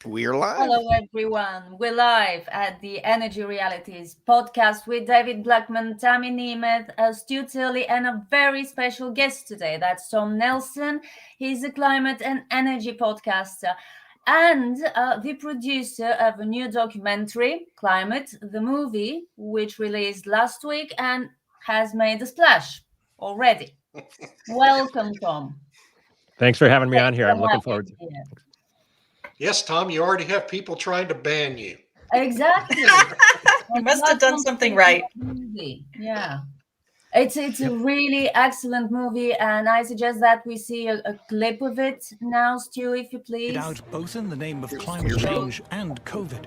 We're live. Hello, everyone. We're live at the Energy Realities podcast with David Blackman, Tammy Nemeth, Stu Tilley, and a very special guest today. That's Tom Nelson. He's a climate and energy podcaster and the producer of a new documentary, Climate, the movie, which released last week and has made a splash already. Welcome, Tom. Thanks for having me on here. for I'm looking having forward to you here. Yes, Tom, you already have people trying to ban you. Exactly. You must have done something right. Movie. Yeah. It's a really excellent movie, and I suggest that we see a clip of it now, Stu, if you please. Out both in the name of climate change and COVID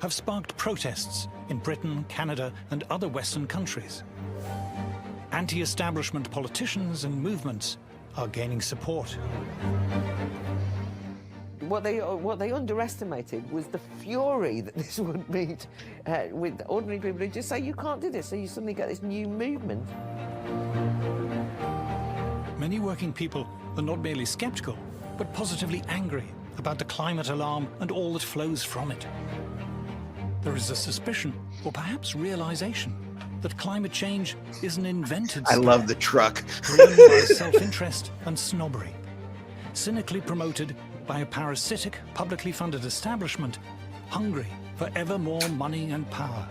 have sparked protests in Britain, Canada, and other Western countries. Anti-establishment politicians and movements are gaining support. What they underestimated was the fury that this would meet with ordinary people who just say, you can't do this, so you suddenly get this new movement. Many working people are not merely skeptical, but positively angry about the climate alarm and all that flows from it. There is a suspicion, or perhaps realization, that climate change is an invented I love the truck. driven by self-interest and snobbery, cynically promoted by a parasitic, publicly funded establishment hungry for ever more money and power.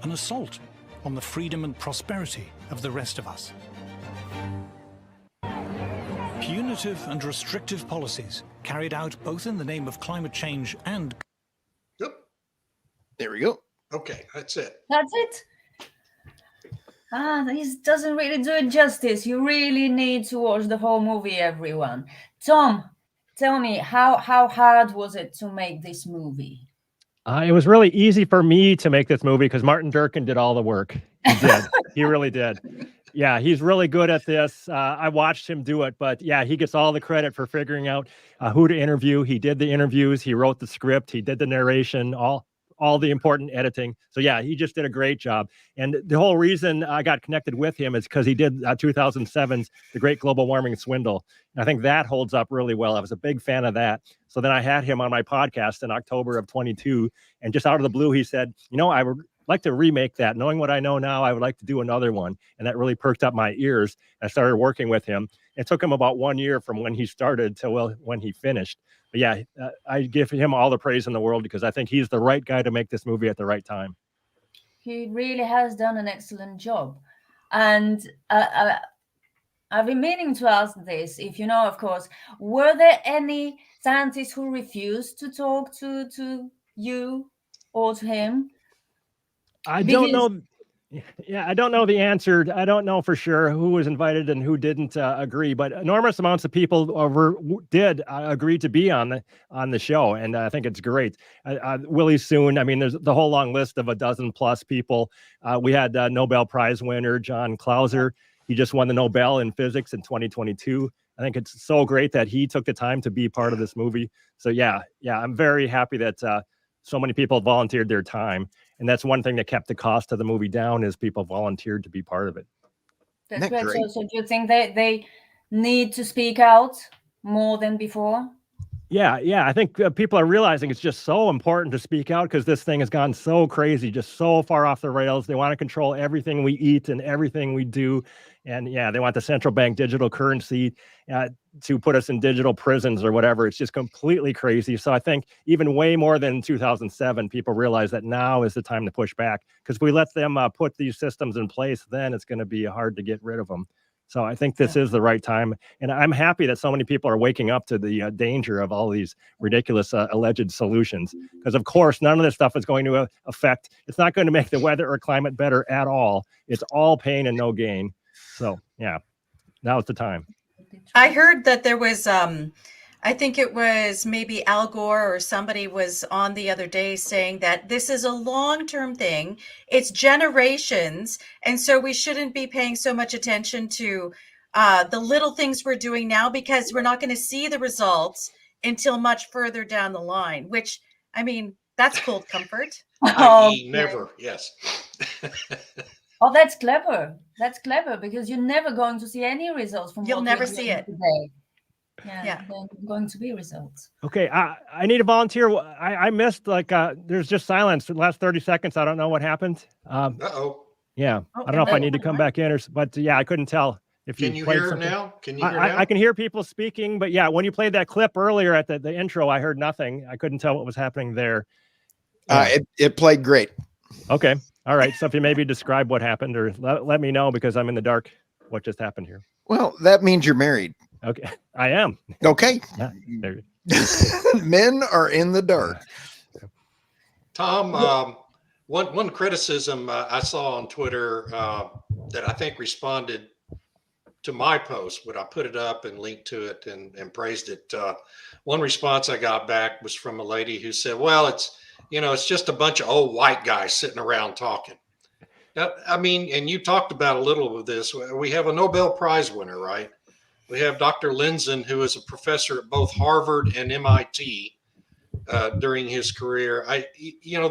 An assault on the freedom and prosperity of the rest of us. Punitive and restrictive policies carried out both in the name of climate change and Yep. There we go. Okay, that's it. That's it. This doesn't really do it justice. You really need to watch the whole movie, everyone. Tom, tell me, how hard was it to make this movie? it was really easy for me to make this movie because Martin Durkin did all the work. He did. He really did. Yeah, he's really good at this. I watched him do it, but yeah, he gets all the credit for figuring out who to interview. He did the interviews. He wrote the script. He did the narration, all the important editing. So yeah, he just did a great job. And the whole reason I got connected with him is because he did 2007's The Great Global Warming Swindle. And I think that holds up really well. I was a big fan of that. So then I had him on my podcast in October of 22. And just out of the blue, he said, I would like to remake that. Knowing what I know now, I would like to do another one. And that really perked up my ears. I started working with him. It took him about 1 year from when he started to when he finished. But yeah, I give him all the praise in the world because I think he's the right guy to make this movie at the right time. He really has done an excellent job. And I've been meaning to ask this, if you know, of course, were there any scientists who refused to talk to you or to him? I don't know. Yeah, I don't know the answer. I don't know for sure who was invited and who didn't agree, but enormous amounts of people did agree to be on the show, and I think it's great. Willie Soon. I mean, there's the whole long list of a dozen plus people. We had Nobel Prize winner John Clauser. He just won the Nobel in physics in 2022. I think it's so great that he took the time to be part of this movie. So yeah, I'm very happy that so many people volunteered their time. And that's one thing that kept the cost of the movie down is people volunteered to be part of it. That's great. So do you think they need to speak out more than before? Yeah. I think people are realizing it's just so important to speak out because this thing has gone so crazy, just so far off the rails. They want to control everything we eat and everything we do. And yeah, they want the central bank digital currency to put us in digital prisons or whatever. It's just completely crazy. So I think even way more than 2007, people realize that now is the time to push back because if we let them put these systems in place, then it's going to be hard to get rid of them. So I think this is the right time. And I'm happy that so many people are waking up to the danger of all these ridiculous alleged solutions. Because, of course, none of this stuff is going to affect. It's not going to make the weather or climate better at all. It's all pain and no gain. So, yeah, now's the time. I heard that there was, I think it was maybe Al Gore or somebody was on the other day saying that this is a long-term thing. It's generations. And so we shouldn't be paying so much attention to the little things we're doing now because we're not going to see the results until much further down the line, which, I mean, that's cold comfort. Never, yes. Oh, that's clever. That's clever because you're never going to see any results from. You'll what never we're see doing it. today. Yeah. There are going to be results. Okay, I need a volunteer. I missed there's just silence for the last 30 seconds. I don't know what happened. Uh-oh. Yeah, Oh, I don't know if I am need to come back in but yeah, I couldn't tell if Can you played hear it something. now? Can you hear now? I can hear people speaking, but yeah, when you played that clip earlier at the intro, I heard nothing. I couldn't tell what was happening there. Yeah. It played great. Okay, all right. So if you maybe describe what happened or let me know because I'm in the dark. What just happened here? Well, that means you're married. Okay, I am. Okay. Yeah, there. Men are in the dark. Tom, one criticism I saw on Twitter that I think responded to my post, but I put it up and linked to it and praised it. One response I got back was from a lady who said, well, it's just a bunch of old white guys sitting around talking. I mean, and you talked about a little of this. We have a Nobel Prize winner, right? We have Dr. Lindzen, who is a professor at both Harvard and MIT during his career.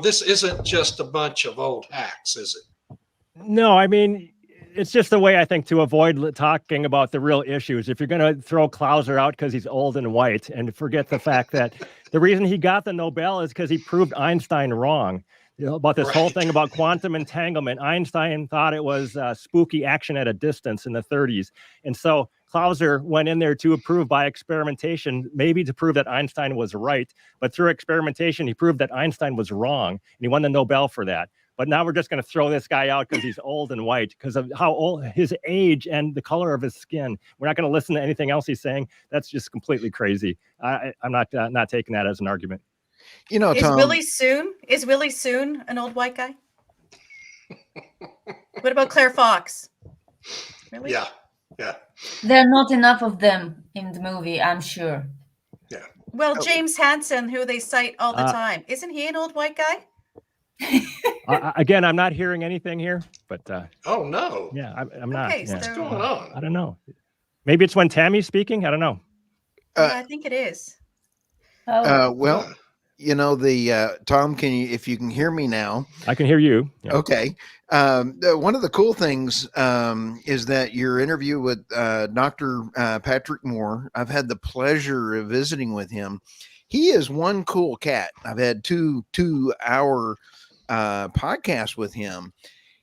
This isn't just a bunch of old hacks, is it? No, I mean, it's just a way I think to avoid talking about the real issues. If you're going to throw Clauser out because he's old and white and forget the fact that the reason he got the Nobel is because he proved Einstein wrong. About this whole thing about quantum entanglement. Einstein thought it was spooky action at a distance in the 30s. And so Clauser went in there to prove by experimentation, maybe to prove that Einstein was right. But through experimentation, he proved that Einstein was wrong. And he won the Nobel for that. But now we're just going to throw this guy out because he's old and white, because of how old his age and the color of his skin. We're not going to listen to anything else he's saying. That's just completely crazy. I'm not taking that as an argument. Tom, Is Willie Soon an old white guy? What about Claire Fox? Really? Yeah. There are not enough of them in the movie, I'm sure. Yeah. Well, James Hansen, who they cite all the time, isn't he an old white guy? Again, I'm not hearing anything here, but oh no. Yeah, I'm not. Okay, Yeah. What's going on? I don't know. Maybe it's when Tammy's speaking. I don't know. Yeah, I think it is. Well, Tom, if you can hear me now? I can hear you. Yeah. Okay. One of the cool things is that your interview with Dr. Patrick Moore, I've had the pleasure of visiting with him. He is one cool cat. I've had two-hour podcasts with him.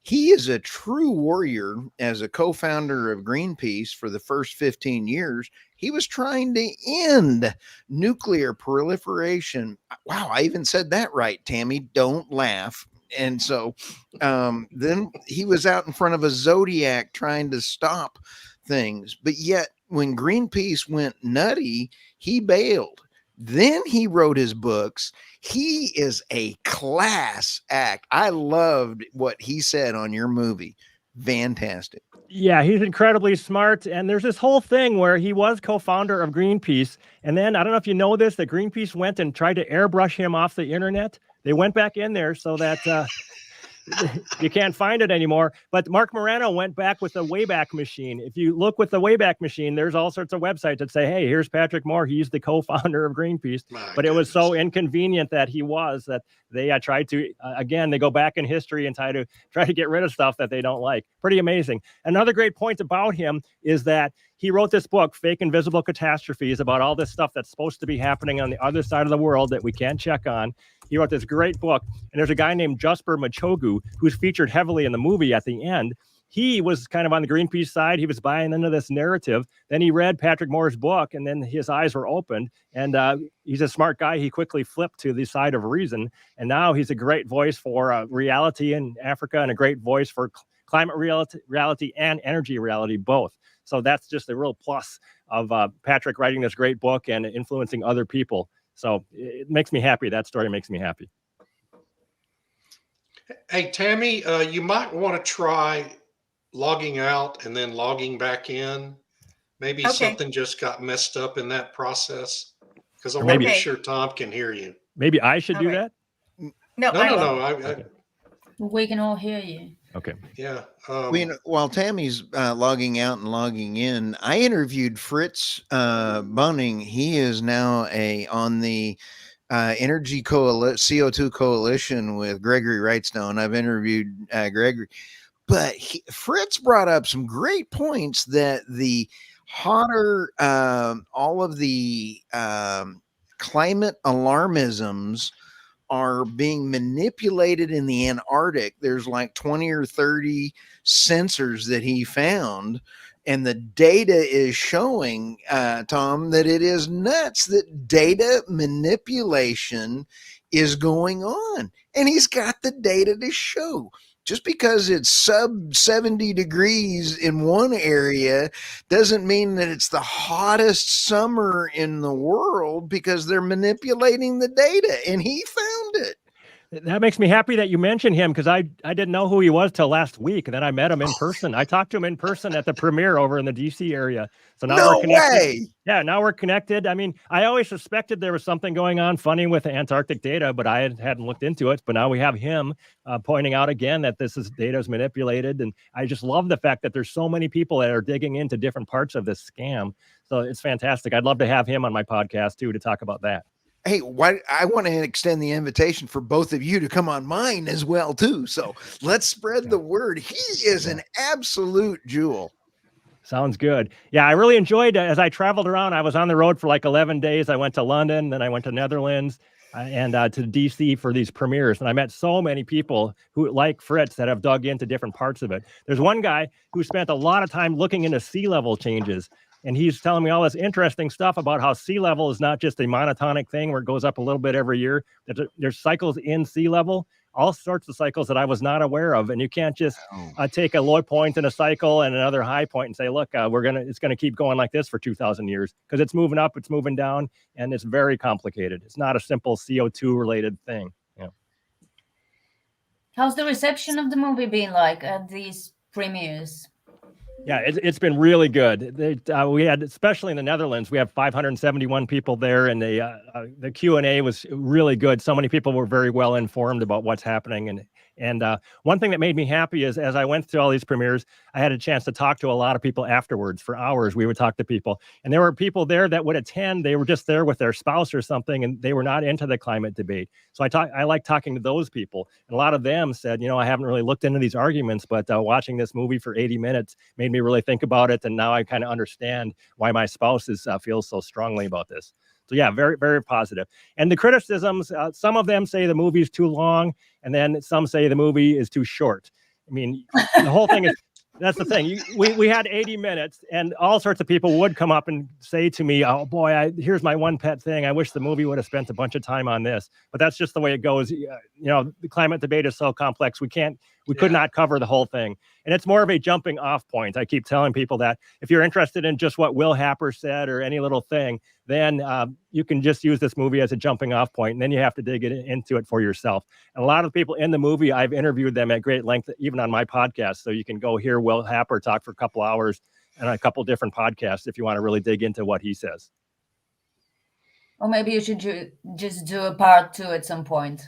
He is a true warrior. As a co-founder of Greenpeace for the first 15 years, he was trying to end nuclear proliferation. Wow, I even said that right, Tammy. Don't laugh. And so then he was out in front of a Zodiac trying to stop things. But yet when Greenpeace went nutty, he bailed. Then he wrote his books. He is a class act. I loved what he said on your movie. Fantastic. Yeah, he's incredibly smart. And there's this whole thing where he was co-founder of Greenpeace. And then I don't know if you know this, that Greenpeace went and tried to airbrush him off the internet. They went back in there so that you can't find it anymore. But Mark Morano went back with the Wayback Machine. If you look with the Wayback Machine, there's all sorts of websites that say, hey, here's Patrick Moore. He's the co-founder of Greenpeace. But it was so inconvenient that they tried to, again, they go back in history and try to get rid of stuff that they don't like. Pretty amazing. Another great point about him is that he wrote this book, Fake Invisible Catastrophes, about all this stuff that's supposed to be happening on the other side of the world that we can't check on. He wrote this great book, and there's a guy named Jasper Machogu who's featured heavily in the movie at the end. He was kind of on the Greenpeace side. He was buying into this narrative. Then he read Patrick Moore's book, and then his eyes were opened. And he's a smart guy. He quickly flipped to the side of reason. And now he's a great voice for reality in Africa and a great voice for climate reality and energy reality, both. So that's just a real plus of Patrick writing this great book and influencing other people. So it makes me happy. That story makes me happy. Hey, Tammy, you might want to try logging out and then logging back in. Maybe something just got messed up in that process, because I want to be sure Tom can hear you. Maybe I should do that? No. We can all hear you. Okay. Yeah. While Tammy's logging out and logging in, I interviewed Fritz Bunning. He is now on the Energy CO2 Coalition with Gregory Wrightstone. I've interviewed Gregory, but Fritz brought up some great points that the hotter, all of the climate alarmisms are being manipulated in the Antarctic. There's like 20 or 30 sensors that he found, and the data is showing, Tom, that it is nuts that data manipulation is going on. And he's got the data to show. Just because it's sub 70 degrees in one area doesn't mean that it's the hottest summer in the world, because they're manipulating the data, and he found it. That makes me happy that you mentioned him, because I didn't know who he was till last week, and then I met him in person. I talked to him in person at the premiere over in the DC area. So now we're connected. Way. Yeah, now we're connected. I mean, I always suspected there was something going on funny with the Antarctic data, but I hadn't looked into it. But now we have him pointing out again that data is manipulated. And I just love the fact that there's so many people that are digging into different parts of this scam. So it's fantastic. I'd love to have him on my podcast too, to talk about that. Hey, I want to extend the invitation for both of you to come on mine as well too. So let's spread the word. He is an absolute jewel. Sounds good. Yeah, I really enjoyed as I traveled around. I was on the road for like 11 days. I went to London, then I went to Netherlands and to DC for these premieres. And I met so many people who, like Fritz, that have dug into different parts of it. There's one guy who spent a lot of time looking into sea level changes. And he's telling me all this interesting stuff about how sea level is not just a monotonic thing where it goes up a little bit every year. There's cycles in sea level, all sorts of cycles that I was not aware of. And you can't just take a low point in a cycle and another high point and say, look, it's going to keep going like this for 2,000 years, because it's moving up, it's moving down, and it's very complicated. It's not a simple CO2 related thing. Yeah. How's the reception of the movie been like at these premieres? Yeah, it's been really good. We had, especially in the Netherlands, we have 571 people there, and the Q&A was really good. So many people were very well informed about what's happening. And one thing that made me happy is, as I went through all these premieres, I had a chance to talk to a lot of people afterwards. For hours, we would talk to people. And there were people there that would attend. They were just there with their spouse or something, and they were not into the climate debate. So I like talking to those people. And a lot of them said, I haven't really looked into these arguments, but watching this movie for 80 minutes made me really think about it. And now I kind of understand why my spouse feels so strongly about this. So yeah, very, very positive. And the criticisms, some of them say the movie's too long, and then some say the movie is too short. I mean, the whole thing is, that's the thing. We had 80 minutes, and all sorts of people would come up and say to me, oh boy, here's my one pet thing. I wish the movie would have spent a bunch of time on this. But that's just the way it goes. The climate debate is so complex. We could not cover the whole thing. And it's more of a jumping off point. I keep telling people that if you're interested in just what Will Happer said or any little thing, then you can just use this movie as a jumping off point, and then you have to dig into it for yourself. And a lot of the people in the movie, I've interviewed them at great length, even on my podcast. So you can go hear Will Happer talk for a couple hours and a couple different podcasts if you want to really dig into what he says. Or maybe you should just do a part 2 at some point.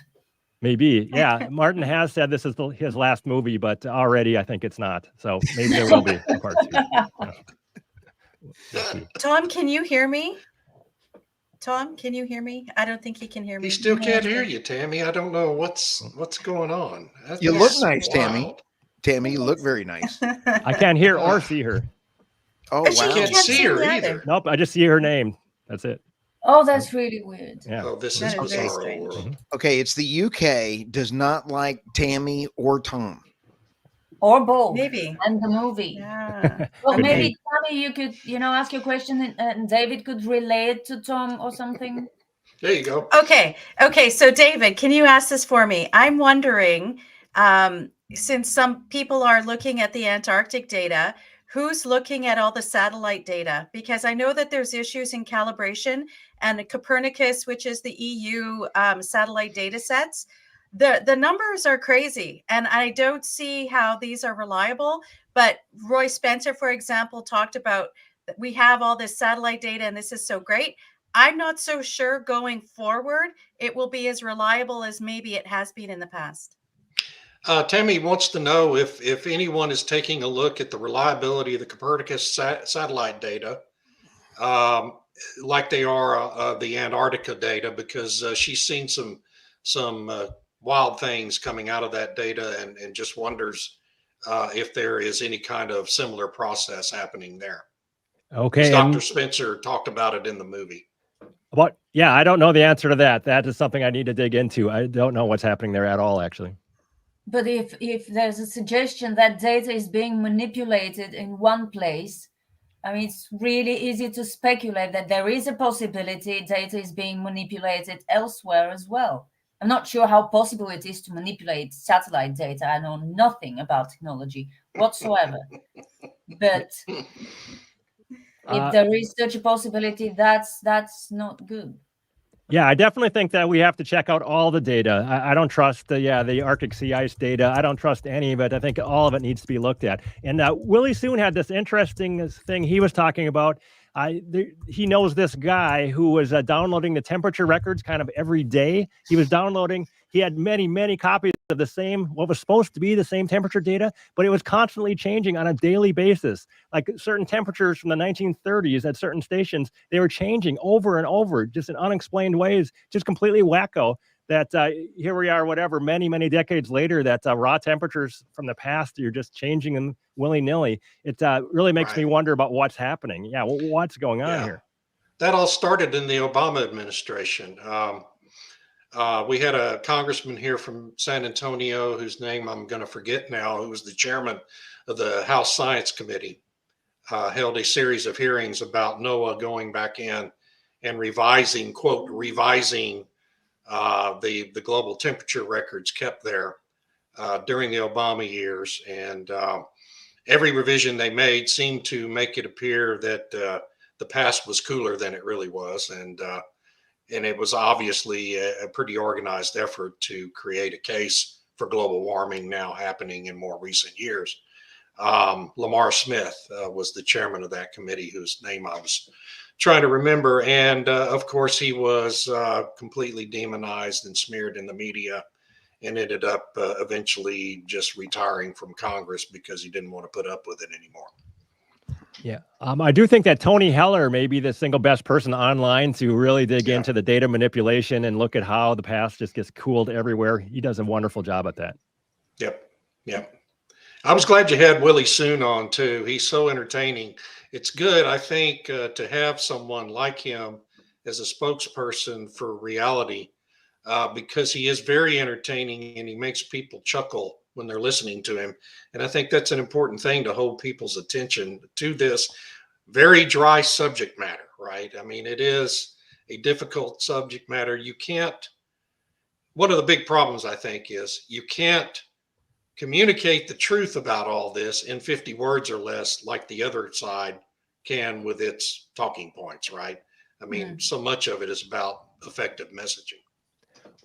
Maybe. Yeah. Martin has said this is his last movie, but already I think it's not. So maybe there will be a part 2. Tom, can you hear me? Tom, can you hear me? I don't think he can hear me. He still can't hear you, Tammy. I don't know what's going on. You look nice, Tammy. Tammy, you look very nice. I can't hear or see her. Oh, But she wow. Can't see her either. Nope. I just see her name. That's it. Oh, that's really weird. Yeah. Oh, this That is is very bizarre strange. world. Okay, it's the UK does not like Tammy or Tom. Or both. Maybe. And the movie. Yeah. Well, Could maybe, be. Tammy, you could, ask your question and David could relay it to Tom or something. There you go. Okay. So David, can you ask this for me? I'm wondering, since some people are looking at the Antarctic data, who's looking at all the satellite data? Because I know that there's issues in calibration, and Copernicus, which is the EU satellite data sets, the numbers are crazy, and I don't see how these are reliable. But Roy Spencer, for example, talked about that we have all this satellite data and this is so great. I'm not so sure going forward it will be as reliable as maybe it has been in the past. Tammy wants to know if anyone is taking a look at the reliability of the Copernicus satellite data, like they are the Antarctica data, because she's seen some wild things coming out of that data, and just wonders if there is any kind of similar process happening there. Okay. As Dr. And Spencer talked about it in the movie. yeah, I don't know the answer to that. That is something I need to dig into. I don't know what's happening there at all, actually. But if there's a suggestion that data is being manipulated in one place, I mean, it's really easy to speculate that there is a possibility data is being manipulated elsewhere as well. I'm not sure how possible it is to manipulate satellite data. I know nothing about technology whatsoever. But if there is such a possibility, that's not good. Yeah, I definitely think that we have to check out all the data. I don't trust the Arctic sea ice data. I don't trust any, but I think all of it needs to be looked at. And Willie Soon had this interesting thing he was talking about. He knows this guy who was downloading the temperature records kind of every day. He was downloading. He had many copies of the same, what was supposed to be the same temperature data, but it was constantly changing on a daily basis. Like certain temperatures from the 1930s at certain stations, they were changing over and over, just in unexplained ways, just completely wacko. That here we are, whatever, many decades later, that raw temperatures from the past, you're just changing them willy-nilly. It really makes me wonder about what's happening. Yeah, what's going on here? That all started in the Obama administration. We had a congressman here from San Antonio, whose name I'm going to forget now, who was the chairman of the House Science Committee, held a series of hearings about NOAA going back in and revising, quote, revising the global temperature records kept there during the Obama years. And every revision they made seemed to make it appear that the past was cooler than it really was. And it was obviously a pretty organized effort to create a case for global warming now happening in more recent years. Lamar Smith was the chairman of that committee, whose name I was trying to remember. And of course, he was completely demonized and smeared in the media, and ended up eventually just retiring from Congress because he didn't want to put up with it anymore. Yeah, I do think that Tony Heller may be the single best person online to really dig into the data manipulation and look at how the past just gets cooled everywhere. He does a wonderful job at that. Yep. I was glad you had Willie Soon on too. He's so entertaining. It's good, I think, to have someone like him as a spokesperson for reality, because he is very entertaining and he makes people chuckle when they're listening to him. And I think that's an important thing to hold people's attention to this very dry subject matter, right? I mean, it is a difficult subject matter. You can't, one of the big problems I think is you can't communicate the truth about all this in 50 words or less like the other side can with its talking points, right? I mean, so much of it is about effective messaging.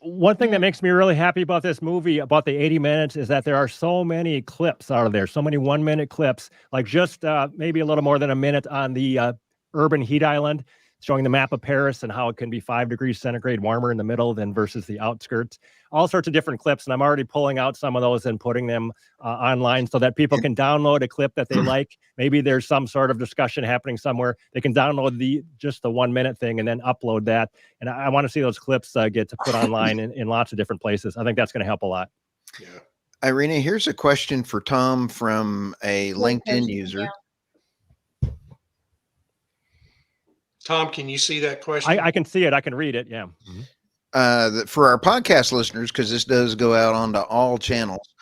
One thing that makes me really happy about this movie, about the 80 minutes, is that there are so many clips out of there, so many 1-minute clips, like just maybe a little more than a minute on the urban heat island, showing the map of Paris and how it can be 5 degrees centigrade warmer in the middle than versus the outskirts. All sorts of different clips, and I'm already pulling out some of those and putting them online so that people can download a clip that they like. Maybe there's some sort of discussion happening somewhere. They can download just the 1-minute thing and then upload that. And I want to see those clips get to put online in lots of different places. I think that's going to help a lot. Yeah. Irina, here's a question for Tom from a LinkedIn user. Tom, can you see that question? I can see it. I can read it. Yeah. For our podcast listeners, because this does go out onto all channels,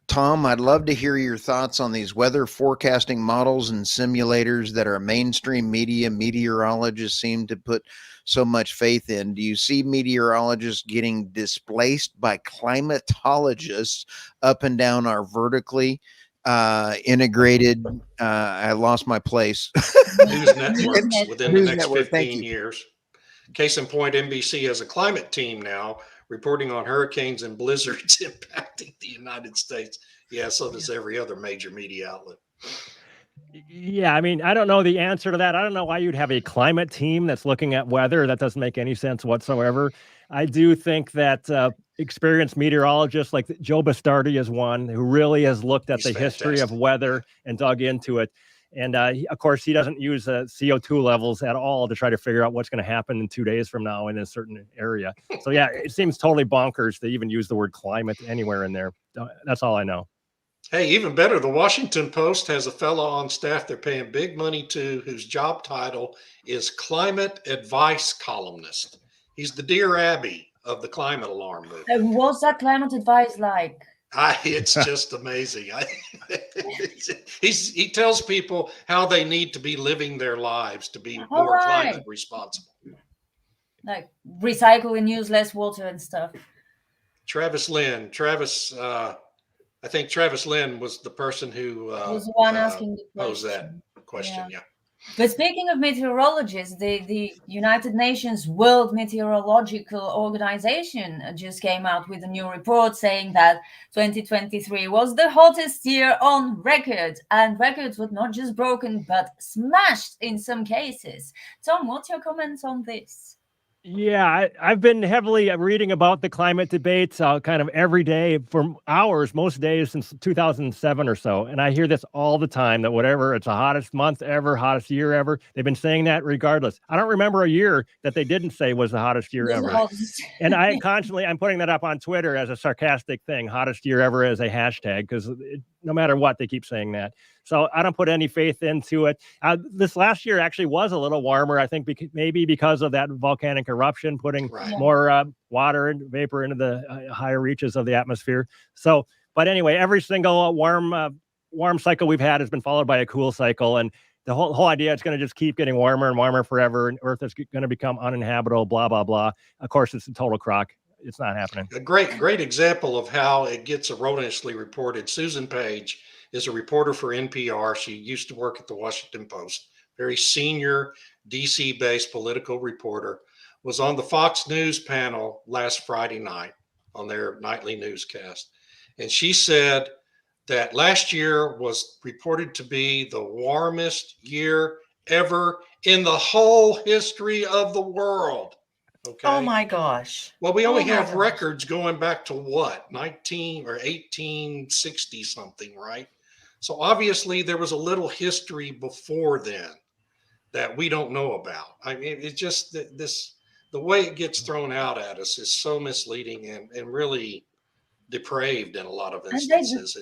Tom, I'd love to hear your thoughts on these weather forecasting models and simulators that our mainstream media meteorologists seem to put so much faith in. Do you see meteorologists getting displaced by climatologists up and down our vertically integrated, I lost my place, news networks within the next 15 years? Case in point, NBC has a climate team now reporting on hurricanes and blizzards impacting the United States. Yeah, so does every other major media outlet. Yeah, I mean, I don't know the answer to that. I don't know why you'd have a climate team that's looking at weather. That doesn't make any sense whatsoever. I do think that experienced meteorologists like Joe Bastardi is one who really has looked at the history of weather and dug into it. And of course, he doesn't use CO2 levels at all to try to figure out what's going to happen in 2 days from now in a certain area. So yeah, it seems totally bonkers to even use the word climate anywhere in there. That's all I know. Hey, even better, the Washington Post has a fellow on staff they're paying big money to whose job title is climate advice columnist. He's the Dear Abby of the climate alarm movement. What's that climate advice like? It's just amazing. He tells people how they need to be living their lives to be more climate responsible. Like recycle and use less water and stuff. Travis Lynn. I think Travis Lynn was the person who was the one asking the posed that question. Yeah. But speaking of meteorologists, the United Nations World Meteorological Organization just came out with a new report saying that 2023 was the hottest year on record, and records were not just broken but smashed in some cases. Tom, what's your comments on this? Yeah, I've been heavily reading about the climate debates kind of every day for hours, most days since 2007 or so. And I hear this all the time, that whatever, it's the hottest month ever, hottest year ever. They've been saying that regardless. I don't remember a year that they didn't say was the hottest year ever. And I'm putting that up on Twitter as a sarcastic thing, hottest year ever as a hashtag, because no matter what, they keep saying that. So I don't put any faith into it. This last year actually was a little warmer, I think, maybe because of that volcanic eruption, putting more water and vapor into the higher reaches of the atmosphere. So, but anyway, every single warm cycle we've had has been followed by a cool cycle. And the whole idea, it's going to just keep getting warmer and warmer forever. And Earth is going to become uninhabitable, blah, blah, blah. Of course, it's a total crock. It's not happening. A great example of how it gets erroneously reported. Susan Page is a reporter for NPR. She used to work at the Washington Post, very senior DC-based political reporter, was on the Fox News panel last Friday night on their nightly newscast. And she said that last year was reported to be the warmest year ever in the whole history of the world. Okay. Oh my gosh. Well, we only have records going back to what, 19 or 1860 something, right? So obviously there was a little history before then that we don't know about. I mean, it's just the way it gets thrown out at us is so misleading and really depraved in a lot of instances.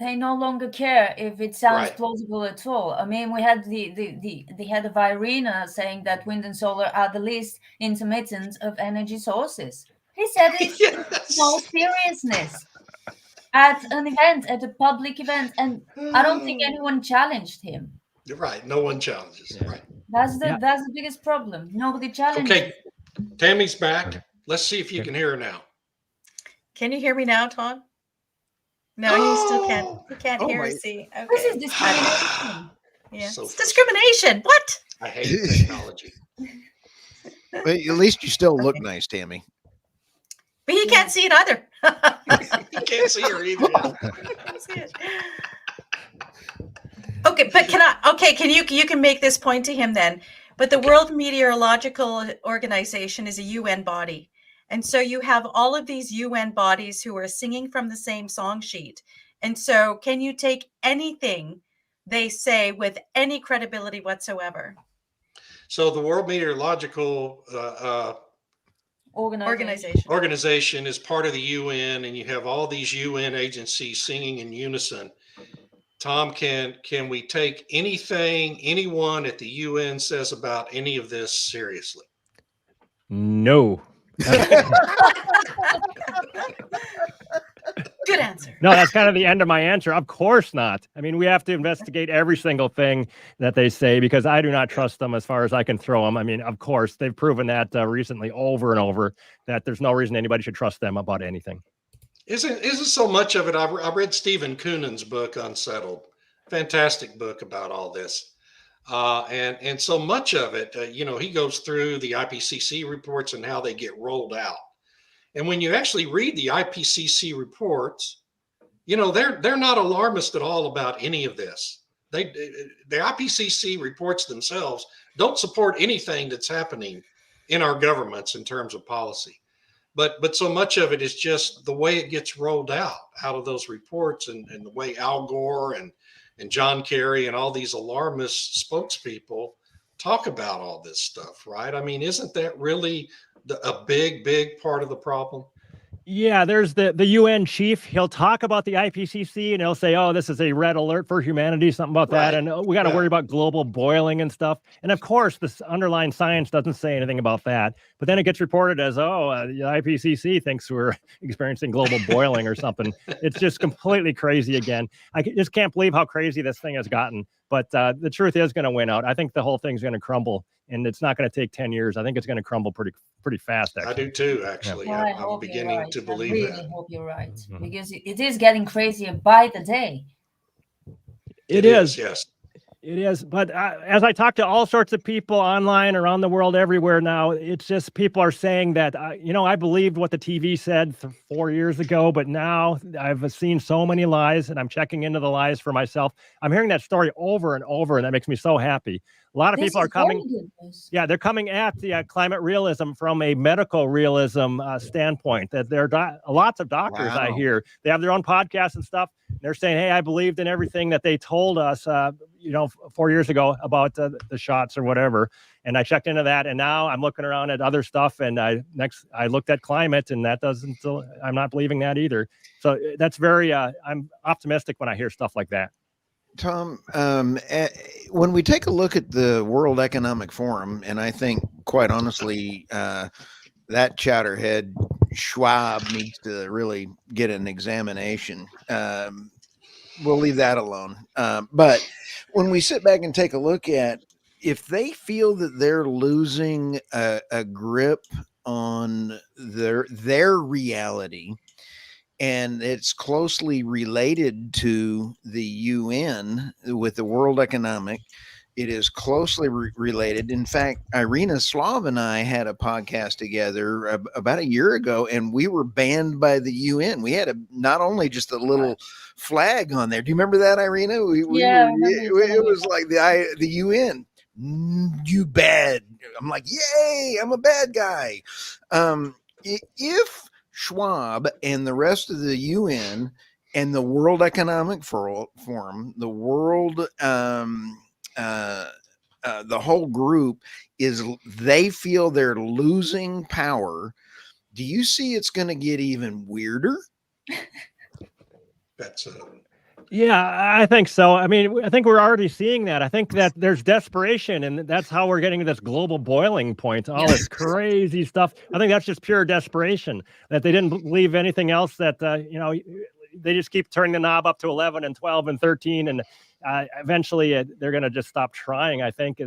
They no longer care if it sounds plausible at all. I mean, we had the head of IRENA saying that wind and solar are the least intermittent of energy sources. He said it in all seriousness at an event, at a public event, and I don't think anyone challenged him. You're right. No one challenges. Right. That's the biggest problem. Nobody challenges. Okay, Tammy's back. Let's see if you can hear her now. Can you hear me now, Tom? No, you still can't. You can't hear or see. Okay. This is discrimination. Yeah, it's discrimination. What? I hate technology. But at least you still look nice, Tammy. But he can't see it either. You can't see her either. Can't see it. Okay, but you can make this point to him then. But the World Meteorological Organization is a UN body. And so you have all of these UN bodies who are singing from the same song sheet. And so can you take anything they say with any credibility whatsoever? So the World Meteorological Organization is part of the UN, and you have all these UN agencies singing in unison. Tom, can we take anything anyone at the UN says about any of this seriously? No. Good answer. No, that's kind of the end of my answer. Of course not. I mean, we have to investigate every single thing that they say because I do not trust them as far as I can throw them. I mean, of course, they've proven that recently over and over that there's no reason anybody should trust them about anything. Isn't so much of it? I read Stephen Coonan's book, Unsettled. Fantastic book about all this. And so much of it, he goes through the IPCC reports and how they get rolled out. And when you actually read the IPCC reports, they're not alarmist at all about any of this. The IPCC reports themselves don't support anything that's happening in our governments in terms of policy. But so much of it is just the way it gets rolled out of those reports and the way Al Gore and John Kerry and all these alarmist spokespeople talk about all this stuff, right? I mean, isn't that really a big part of the problem? Yeah, there's the UN chief. He'll talk about the IPCC and he'll say, "Oh, this is a red alert for humanity," something about that, Right. and we got to Yeah. worry about global boiling and stuff. And of course, this underlying science doesn't say anything about that. But then it gets reported as, "Oh, the IPCC thinks we're experiencing global boiling or something." It's just completely crazy again. Just can't believe how crazy this thing has gotten. But the truth is going to win out. I think the whole thing's going to crumble, and it's not going to take 10 years. I think it's going to crumble pretty fast. I Actually, do too, actually. Well, I I'm hope you're beginning right. to I believe really that. hope you're right Mhm. because it is getting crazier by the day. it is. Yes. It is, but as I talk to all sorts of people online around the world, everywhere now, it's just people are saying that, I believed what the TV said 4 years ago, but now I've seen so many lies and I'm checking into the lies for myself. I'm hearing that story over and over, and that makes me so happy. A lot of This people are is very coming. good news. Yeah, they're coming at the climate realism from a medical realism standpoint. That there are lots of doctors I Wow. hear. They have their own podcasts and stuff. They're saying, "Hey, I believed in everything that they told us, 4 years ago about the shots or whatever." And I checked into that, and now I'm looking around at other stuff. And I looked at climate, and that doesn't. I'm not believing that either. So that's very. I'm optimistic when I hear stuff like that. Tom, when we take a look at the World Economic Forum, and I think, quite honestly, that chowderhead Schwab needs to really get an examination. We'll leave that alone. But when we sit back and take a look at, if they feel that they're losing a grip on their reality, and it's closely related to the UN with the World Economic. It is closely related. In fact, Irina Slav and I had a podcast together about a year ago, and we were banned by the UN. We had not only just a little flag on there. Do you remember that, Irina? Yeah, I remember you telling it me was like the UN. You bad. I'm like, yay! I'm a bad guy. If Schwab and the rest of the UN and the World Economic Forum, the world, the whole group they feel they're losing power. Do you see it's going to get even weirder? That's Yeah, I think so. I mean, I think we're already seeing that. I think that there's desperation, and that's how we're getting to this global boiling point, all this crazy stuff. I think that's just pure desperation, that they didn't believe anything else, that, they just keep turning the knob up to 11 and 12 and 13, and eventually they're going to just stop trying. I think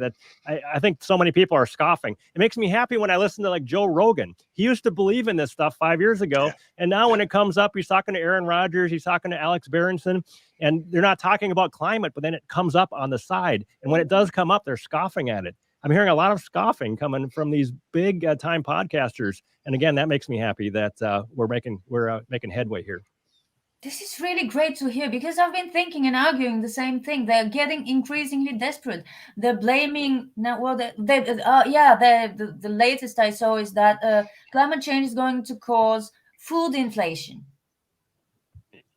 I think so many people are scoffing. It makes me happy when I listen to like Joe Rogan. He used to believe in this stuff 5 years ago, and now when it comes up, he's talking to Aaron Rodgers, he's talking to Alex Berenson, and they're not talking about climate, but then it comes up on the side, and when it does come up, they're scoffing at it. I'm hearing a lot of scoffing coming from these big time podcasters, and again, that makes me happy that we're making headway here. This is really great to hear because I've been thinking and arguing the same thing. They're getting increasingly desperate. They're blaming now. Well, the latest I saw is that climate change is going to cause food inflation.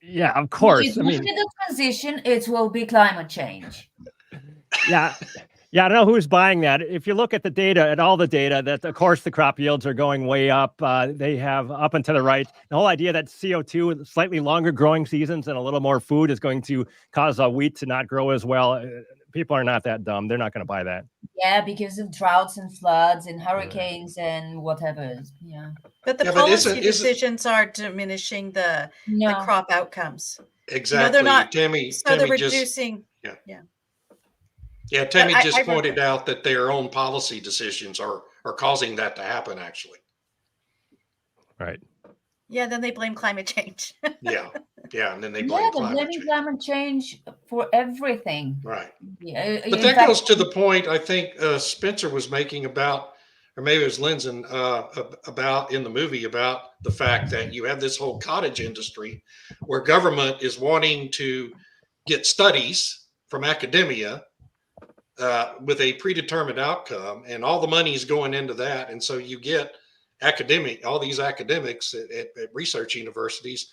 Yeah, of course. It I won't mean, be the transition; it will be climate change. yeah. Yeah, I don't know who's buying that. If you look at the data, at all the data, that of course the crop yields are going way up. They have up and to the right. The whole idea that CO2, slightly longer growing seasons and a little more food is going to cause wheat to not grow as well. People are not that dumb. They're not going to buy that. Yeah, because of droughts and floods and hurricanes and whatever. Yeah. But the Yeah, but policy isn't- decisions are diminishing the No. crop outcomes. exactly. they're not- Tammy, So they're Tammy just reducing. Tammy But just I pointed out that their own policy decisions are causing that to happen. Actually, Right. Yeah, then they blame climate change. yeah, and then they Yeah, blame they're climate blaming change. climate change for everything. Right. Yeah, But in that fact- goes to the point I think Spencer was making about, or maybe it was Lindsay, about in the movie, about the fact that you have this whole cottage industry where government is wanting to get studies from academia with a predetermined outcome, and all the money is going into that. And so you get all these academics at research universities,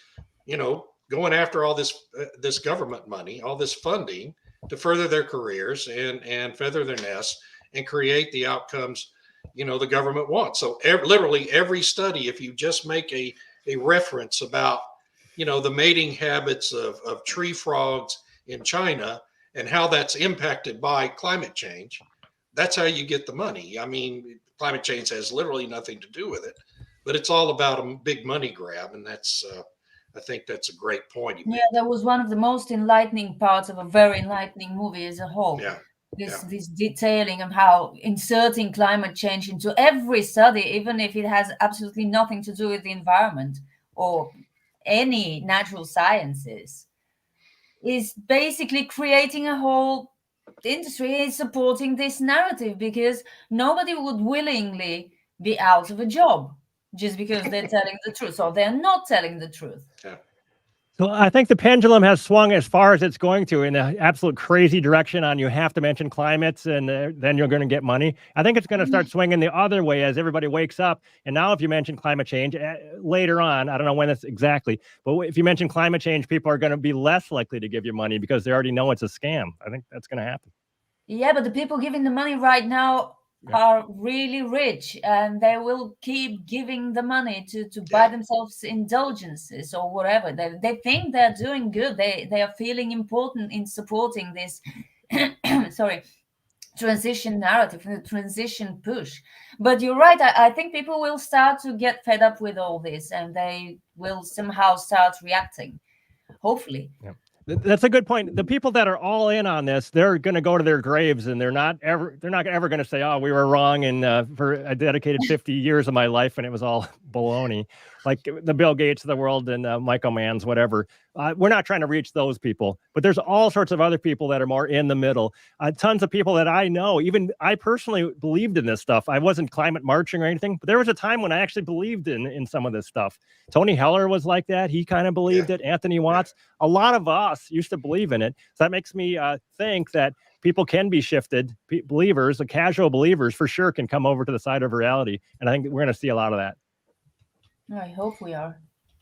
going after all this government money, all this funding to further their careers and feather their nests and create the outcomes, the government wants. So literally every study, if you just make a a reference about, the mating habits of tree frogs in China and how that's impacted by climate change, that's how you get the money. I mean, climate change has literally nothing to do with it, but it's all about a big money grab. And that's, I think that's a great point. Yeah, that was one of the most enlightening parts of a very enlightening movie as a whole. Yeah. This detailing of how inserting climate change into every study, even if it has absolutely nothing to do with the environment or any natural sciences, is basically creating a whole industry supporting this narrative, because nobody would willingly be out of a job just because they're telling the truth or they're not telling the truth. Yeah. So I think the pendulum has swung as far as it's going to in an absolute crazy direction on you have to mention climates and then you're going to get money. I think it's going to start swinging the other way as everybody wakes up. And now if you mention climate change later on, I don't know when it's exactly, but if you mention climate change, people are going to be less likely to give you money because they already know it's a scam. I think that's going to happen. Yeah, but the people giving the money right now are really rich, and they will keep giving the money to buy themselves indulgences or whatever. They think they're doing good. They are feeling important in supporting this transition narrative and the transition push. But you're right. I think people will start to get fed up with all this, and they will somehow start reacting. Hopefully. Yeah. That's a good point. The people that are all in on this, they're going to go to their graves, and they're not ever going to say, "Oh, we were wrong," and for I dedicated 50 years of my life, and it was all baloney, like the Bill Gates of the world and Michael Manns, whatever. We're not trying to reach those people, but there's all sorts of other people that are more in the middle. Tons of people that I know, even I personally believed in this stuff. I wasn't climate marching or anything, but there was a time when I actually believed in some of this stuff. Tony Heller was like that. He kind of believed it. Anthony Watts. A lot of us used to believe in it. So that makes me think that people can be shifted. Believers, the casual believers for sure can come over to the side of reality. And I think we're going to see a lot of that. I hope we are.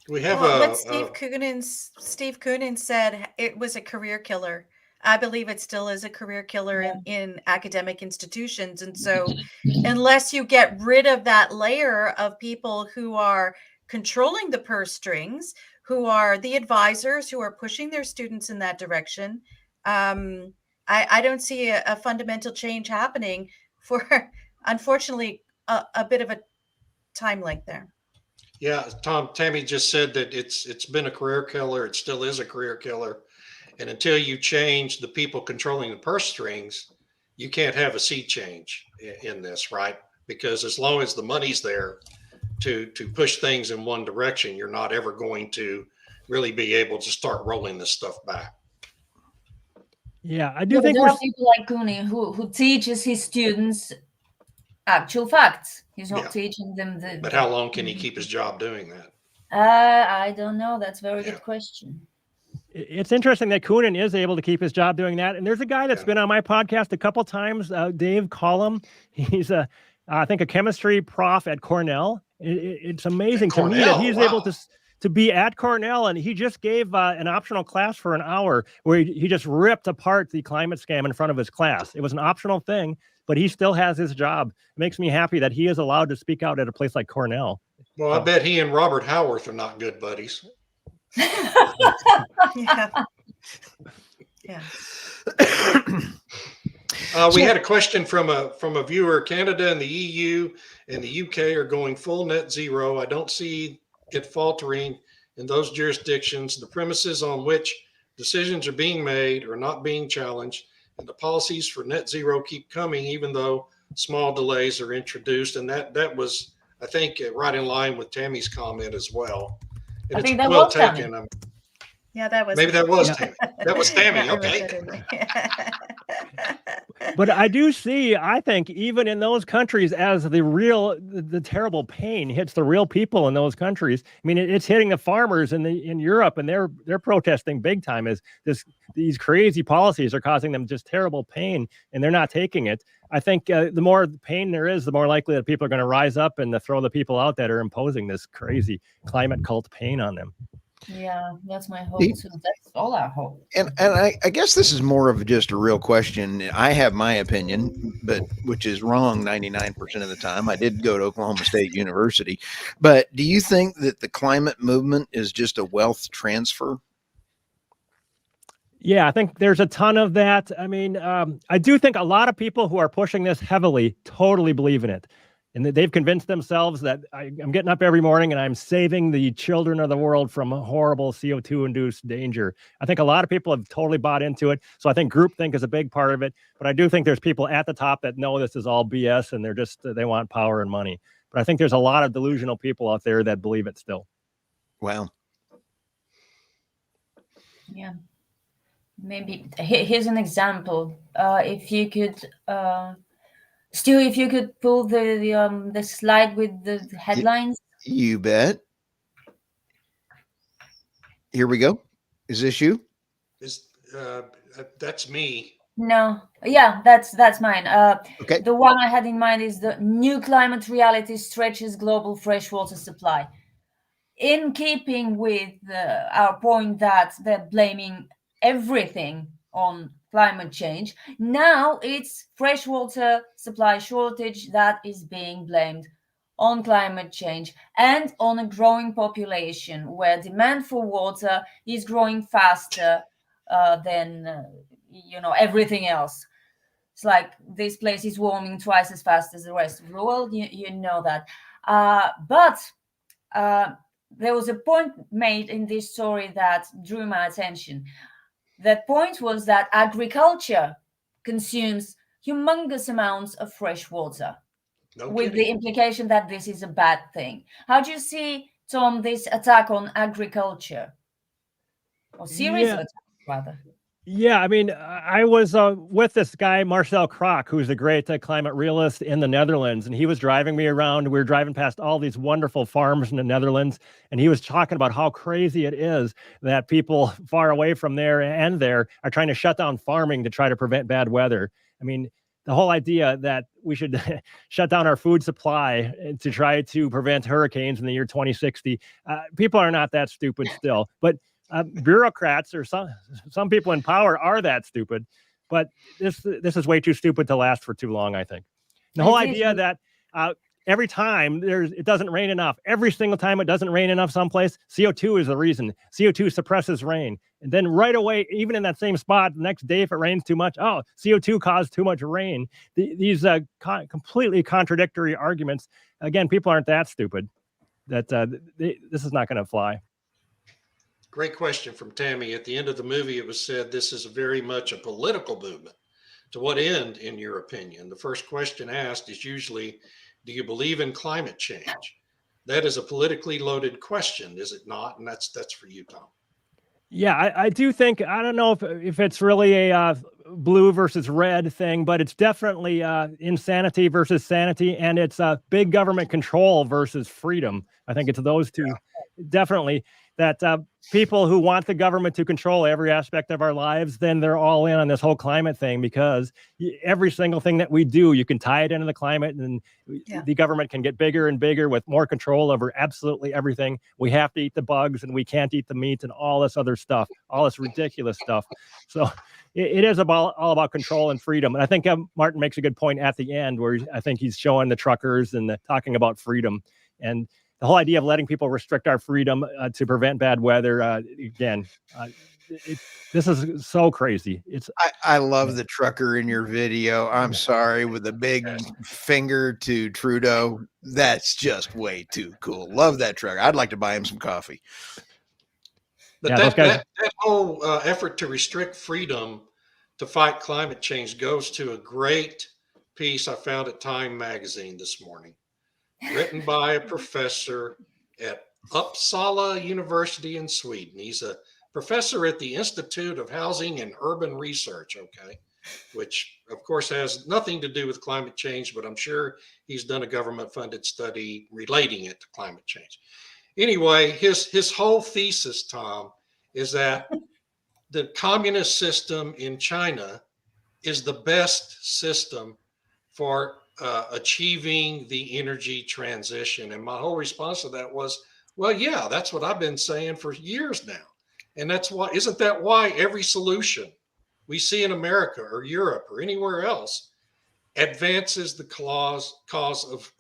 We have but Steve Coan said it was a career killer. I believe it still is a career killer in academic institutions. And so unless you get rid of that layer of people who are controlling the purse strings, who are the advisors, who are pushing their students in that direction, I don't see a fundamental change happening for, unfortunately, a bit of a time length there. Yeah, Tammy just said that it's been a career killer. It still is a career killer. And until you change the people controlling the purse strings, you can't have a sea change in this, right? Because as long as the money's there to push things in one direction, you're not ever going to really be able to start rolling this stuff back. Yeah, I do think there are people like Cooney who teaches his students actual facts. He's not teaching them the. But how long can he keep his job doing that? I don't know. That's a very good question. It's interesting that Coonan is able to keep his job doing that. And there's a guy that's been on my podcast a couple times, Dave Collum. He's I think a chemistry prof at Cornell. It's amazing to me that he's able to be at Cornell, and he just gave an optional class for an hour where he just ripped apart the climate scam in front of his class. It was an optional thing, but he still has his job. It makes me happy that he is allowed to speak out at a place like Cornell. Well, I bet he and Robert Howarth are not good buddies. We had a question from a viewer. Canada and the EU and the UK are going full net zero. I don't see it faltering in those jurisdictions. The premises on which decisions are being made are not being challenged, and the policies for net zero keep coming, even though small delays are introduced. And that was, I think, right in line with Tammy's comment as well. And I think that was taken. Yeah, that was. Maybe that was Tammy. That was Tammy. Okay. But I do see, I think, even in those countries, as the terrible pain hits the real people in those countries. I mean, it's hitting the farmers in Europe, and they're protesting big time as these crazy policies are causing them just terrible pain, and they're not taking it. I think the more pain there is, the more likely that people are going to rise up and throw the people out that are imposing this crazy climate cult pain on them. Yeah, that's my hope The- too. That's all I hope. And I guess this is more of just a real question. I have my opinion, but which is wrong 99% of the time. I did go to Oklahoma State University. But do you think that the climate movement is just a wealth transfer? Yeah, I think there's a ton of that. I mean, I do think a lot of people who are pushing this heavily totally believe in it. And that they've convinced themselves that I'm getting up every morning and I'm saving the children of the world from a horrible CO2-induced danger. I think a lot of people have totally bought into it. So I think groupthink is a big part of it. But I do think there's people at the top that know this is all BS and they want power and money. But I think there's a lot of delusional people out there that believe it still. Wow. Yeah. Maybe here's an example. If you could, Stu, if you could pull the slide with the headlines. You bet. Here we go. Is this you? That's me. No, yeah, that's mine. Okay. The one I had in mind is the new climate reality stretches global freshwater supply. In keeping with our point that they're blaming everything on climate change, now it's freshwater supply shortage that is being blamed on climate change and on a growing population where demand for water is growing faster than everything else. It's like this place is warming twice as fast as the rest of the world. You know that. But there was a point made in this story that drew my attention. That point was that agriculture consumes humongous amounts of fresh water, with the implication that this is a bad thing. How do you see, Tom, this attack on agriculture? Or series of attacks, rather? Yeah, I mean, I was with this guy, Marcel Kroc, who's a great climate realist in the Netherlands, and he was driving me around. We were driving past all these wonderful farms in the Netherlands, and he was talking about how crazy it is that people far away from there are trying to shut down farming to try to prevent bad weather. I mean, the whole idea that we should shut down our food supply to try to prevent hurricanes in the year 2060, people are not that stupid still, but bureaucrats or some people in power are that stupid, but this is way too stupid to last for too long, I think. The whole idea that every time it doesn't rain enough, every single time it doesn't rain enough someplace, CO2 is the reason. CO2 suppresses rain. And then right away, even in that same spot, the next day, if it rains too much, CO2 caused too much rain. These completely contradictory arguments. Again, people aren't that stupid that this is not going to fly. Great question from Tammy. At the end of the movie, it was said this is very much a political movement. To what end, in your opinion? The first question asked is usually, do you believe in climate change? That is a politically loaded question, is it not? And that's for you, Tom. Yeah, I do think, I don't know if it's really a blue versus red thing, but it's definitely insanity versus sanity, and it's big government control versus freedom. I think it's those two. Definitely that people who want the government to control every aspect of our lives, then they're all in on this whole climate thing, because every single thing that we do, you can tie it into the climate, and the government can get bigger and bigger with more control over absolutely everything. We have to eat the bugs and we can't eat the meat and all this other stuff, all this ridiculous stuff. So it is all about control and freedom. And I think Martin makes a good point at the end where I think he's showing the truckers and talking about freedom. And the whole idea of letting people restrict our freedom to prevent bad weather, this is so crazy. I love the trucker in your video. I'm sorry, with a big finger to Trudeau. That's just way too cool. Love that trucker. I'd like to buy him some coffee. But that whole effort to restrict freedom to fight climate change goes to a great piece I found at Time magazine this morning, written by a professor at Uppsala University in Sweden. He's a professor at the Institute of Housing and Urban Research, which of course has nothing to do with climate change, but I'm sure he's done a government-funded study relating it to climate change. Anyway, his whole thesis, Tom, is that the communist system in China is the best system for achieving the energy transition. And my whole response to that was, Well, yeah, that's what I've been saying for years now. And that's why, isn't that why every solution we see in America or Europe or anywhere else advances the cause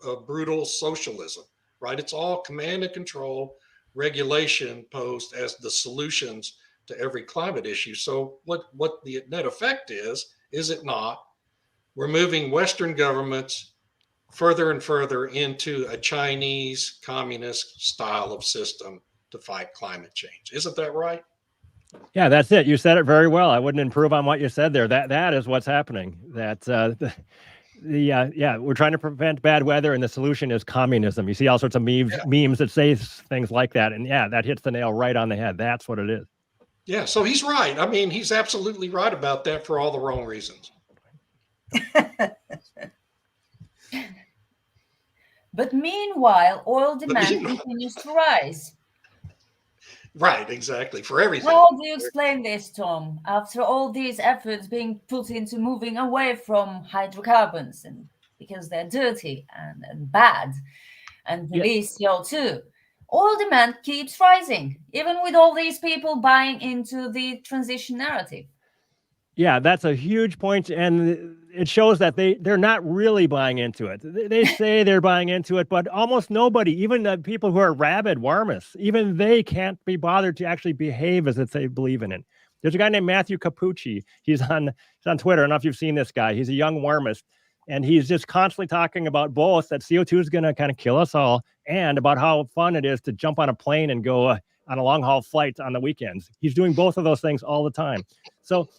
of brutal socialism, right? It's all command and control, regulation posed as the solutions to every climate issue. So what the net effect is it not? We're moving Western governments further and further into a Chinese communist style of system to fight climate change. Isn't that right? Yeah, that's it. You said it very well. I wouldn't improve on what you said there. That is what's happening. That we're trying to prevent bad weather, and the solution is communism. You see all sorts of memes that say things like that, and yeah, that hits the nail right on the head. That's what it is. Yeah, so he's right. I mean, he's absolutely right about that for all the wrong reasons. But meanwhile, oil demand continues to rise. Right, exactly. For everything. How do you explain this, Tom, after all these efforts being put into moving away from hydrocarbons, and because they're dirty and bad and release CO2? Oil demand keeps rising, even with all these people buying into the transition narrative. Yeah, that's a huge point, and it shows that they're not really buying into it. They say they're buying into it, but almost nobody, even the people who are rabid warmists, even they can't be bothered to actually behave as if they believe in it. There's a guy named Matthew Capucci. He's on Twitter. I don't know if you've seen this guy. He's a young warmist, and he's just constantly talking about both that CO2 is going to kind of kill us all, and about how fun it is to jump on a plane and go on a long-haul flight on the weekends. He's doing both of those things all the time. So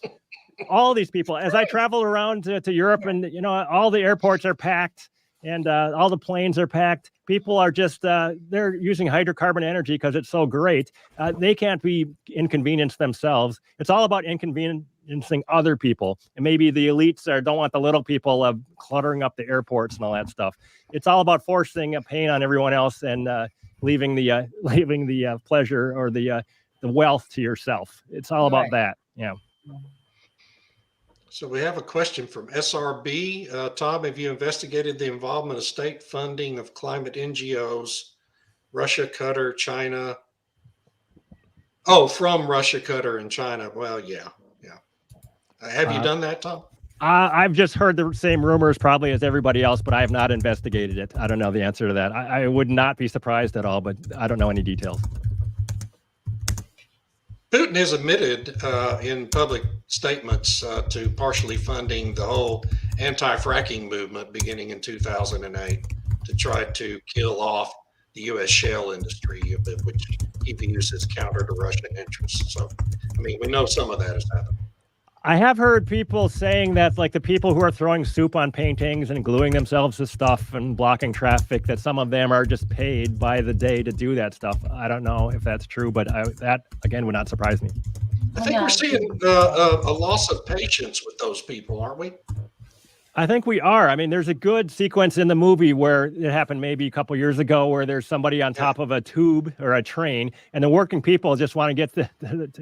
all these people, as I travel around to Europe, and all the airports are packed, and all the planes are packed. People are just they're using hydrocarbon energy because it's so great. They can't be inconvenienced themselves. It's all about inconveniencing other people, and maybe the elites don't want the little people cluttering up the airports and all that stuff. It's all about forcing a pain on everyone else and leaving the pleasure or the wealth to yourself. It's all about that. Yeah. So we have a question from SRB. Tom, have you investigated the involvement of state funding of climate NGOs, Russia, Qatar, China? Oh, from Russia, Qatar, and China. Well, yeah. Have you done that, Tom? I've just heard the same rumors probably as everybody else, but I have not investigated it. I don't know the answer to that. I would not be surprised at all, but I don't know any details. Putin has admitted in public statements to partially funding the whole anti-fracking movement beginning in 2008 to try to kill off the U.S. shale industry, which he views as counter to Russian interests. So, I mean, we know some of that has happened. I have heard people saying that, like the people who are throwing soup on paintings and gluing themselves to stuff and blocking traffic, that some of them are just paid by the day to do that stuff. I don't know if that's true, but that, again, would not surprise me. I think we're seeing a loss of patience with those people, aren't we? I think we are. I mean, there's a good sequence in the movie where it happened maybe a couple years ago where there's somebody on top of a tube or a train, and the working people just want to get to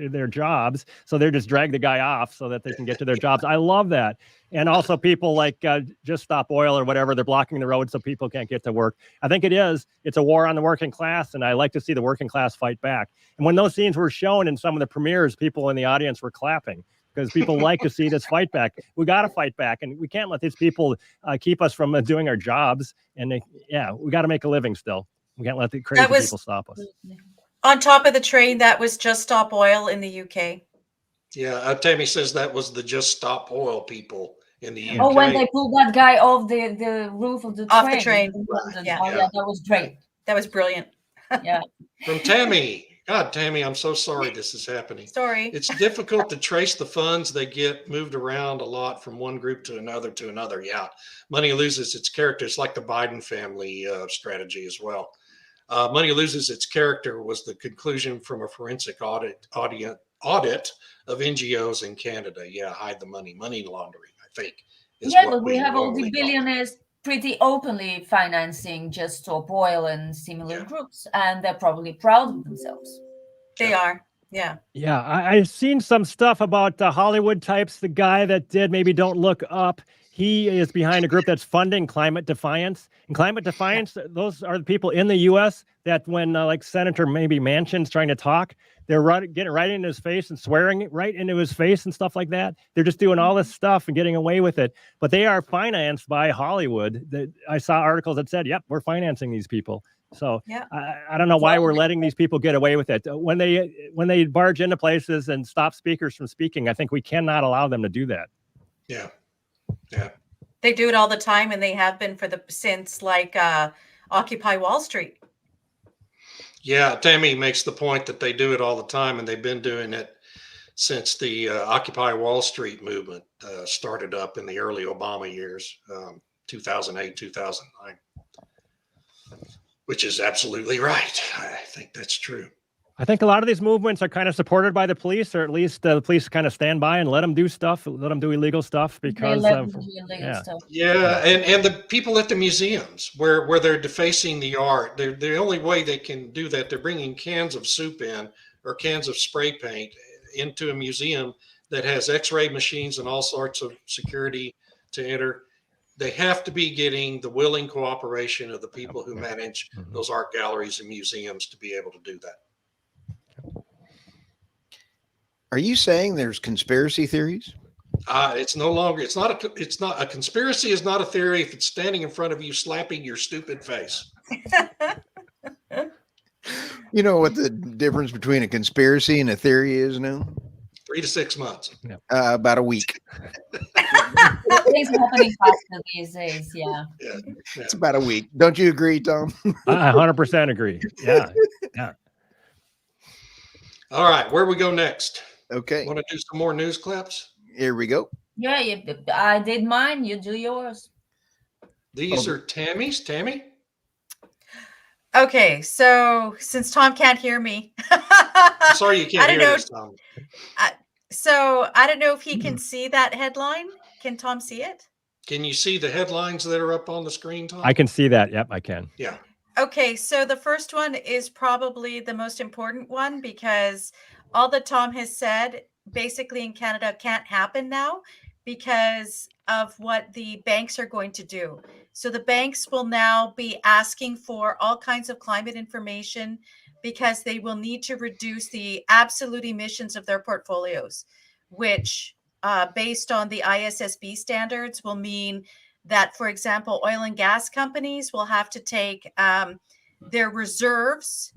their jobs. So they just drag the guy off so that they can get to their jobs. I love that. And also people like Just Stop Oil or whatever, they're blocking the road so people can't get to work. I think it's a war on the working class, and I like to see the working class fight back. And when those scenes were shown in some of the premieres, people in the audience were clapping, because people like to see this fight back. We got to fight back, and we can't let these people keep us from doing our jobs. And we got to make a living still. We can't let the crazy people stop us. On top of the train, that was Just Stop Oil in the UK. Yeah, Tammy says that was the Just Stop Oil people in the UK. Oh, when they pulled that guy off the roof of the train. Off the train. Yeah, that was great. That was brilliant. Yeah. From Tammy. God, Tammy, I'm so sorry this is happening. Sorry. It's difficult to trace the funds. They get moved around a lot from one group to another to another. Yeah, money loses its character. It's like the Biden family strategy as well. Money loses its character was the conclusion from a forensic audit of NGOs in Canada. Yeah, hide the money laundering, I think. But we have all the billionaires pretty openly financing Just Stop Oil and similar groups, and they're probably proud of themselves. They are. Yeah. Yeah. I've seen some stuff about the Hollywood types. The guy that did Maybe Don't Look Up, he is behind a group that's funding climate defiance. And climate defiance, those are the people in the U.S. that when like Senator maybe Manchin's trying to talk, they're getting right into his face and swearing right into his face and stuff like that. They're just doing all this stuff and getting away with it. But they are financed by Hollywood. I saw articles that said, yep, we're financing these people. So I don't know why we're letting these people get away with it. When they barge into places and stop speakers from speaking, I think we cannot allow them to do that. Yeah. Yeah. They do it all the time, and they have been since like Occupy Wall Street. Yeah, Tammy makes the point that they do it all the time, and they've been doing it since the Occupy Wall Street movement started up in the early Obama years, 2008, 2009, which is absolutely right. I think that's true. I think a lot of these movements are kind of supported by the police, or at least the police kind of stand by and let them do stuff, let them do illegal stuff because of stuff. Yeah, and the people at the museums where they're defacing the art, they're the only way they can do that. They're bringing cans of soup in or cans of spray paint into a museum that has X-ray machines and all sorts of security to enter. They have to be getting the willing cooperation of the people who manage those art galleries and museums to be able to do that. Are you saying there's conspiracy theories? It's no longer. It's not a conspiracy. Is not a theory if it's standing in front of you, slapping your stupid face. You know what the difference between a conspiracy and a theory is now? 3 to 6 months. About a week. Things are happening faster these days. Yeah. It's about a week. Don't you agree, Tom? I 100% agree. Yeah. All right, where we go next? Okay. Want to do some more news clips? Here we go. Yeah, I did mine. You do yours. These are Tammy's. Tammy? Okay, so since Tom can't hear me. Sorry you can't hear this, Tom. So I don't know if he can see that headline. Can Tom see it? Can you see the headlines that are up on the screen, Tom? I can see that. Yep, I can. Yeah. Okay, so the first one is probably the most important one because all that Tom has said basically in Canada can't happen now because of what the banks are going to do. So the banks will now be asking for all kinds of climate information because they will need to reduce the absolute emissions of their portfolios, which based on the ISSB standards will mean that, for example, oil and gas companies will have to take their reserves.